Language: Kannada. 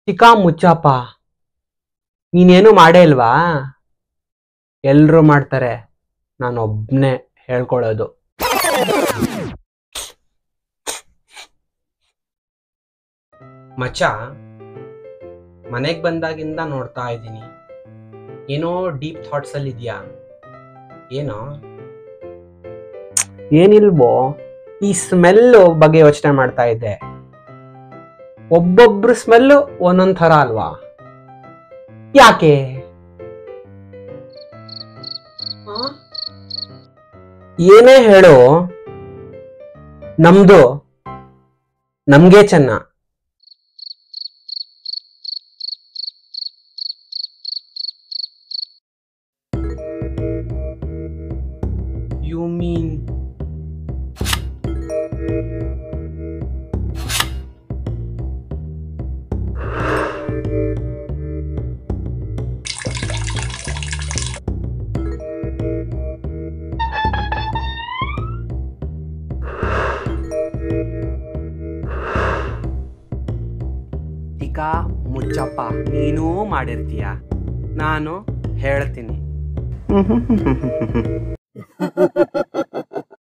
ಚಿಕ್ಕಾ ಮುಚ್ಚಪ್ಪ, ನೀನೇನು ಮಾಡೇ ಇಲ್ವಾ? ಎಲ್ರು ಮಾಡ್ತಾರೆ, ನಾನೊಬ್ನೇ ಹೇಳ್ಕೊಳ್ಳೋದು. ಮಚ್ಚ, ಮನೆಗೆ ಬಂದಾಗಿಂದ ನೋಡ್ತಾ ಇದ್ದೀನಿ, ಏನೋ ಡೀಪ್ ಥಾಟ್ಸ್ ಅಲ್ಲಿ ಇದೆಯಾ? ಏನೋ ಏನಿಲ್ವೋ, ಈ ಸ್ಮೆಲ್ ಬಗ್ಗೆ ಯೋಚನೆ ಮಾಡ್ತಾ ಇದ್ದೆ. ಒಬ್ಬೊಬ್ರು ಸ್ಮೆಲ್ ಒಂದೊಂದ್ ಥರ ಅಲ್ವಾ? ಯಾಕೆ? ಏನೇ ಹೇಳು, ನಮ್ದು ನಮ್ಗೆ ಚೆನ್ನ. ಯು ಮೀನ್ ಚಿಕ್ಕಾ ಮುಚ್ಚಪ್ಪ, ನೀನೂ ಮಾಡಿರ್ತೀಯ, ನಾನು ಹೇಳ್ತೀನಿ.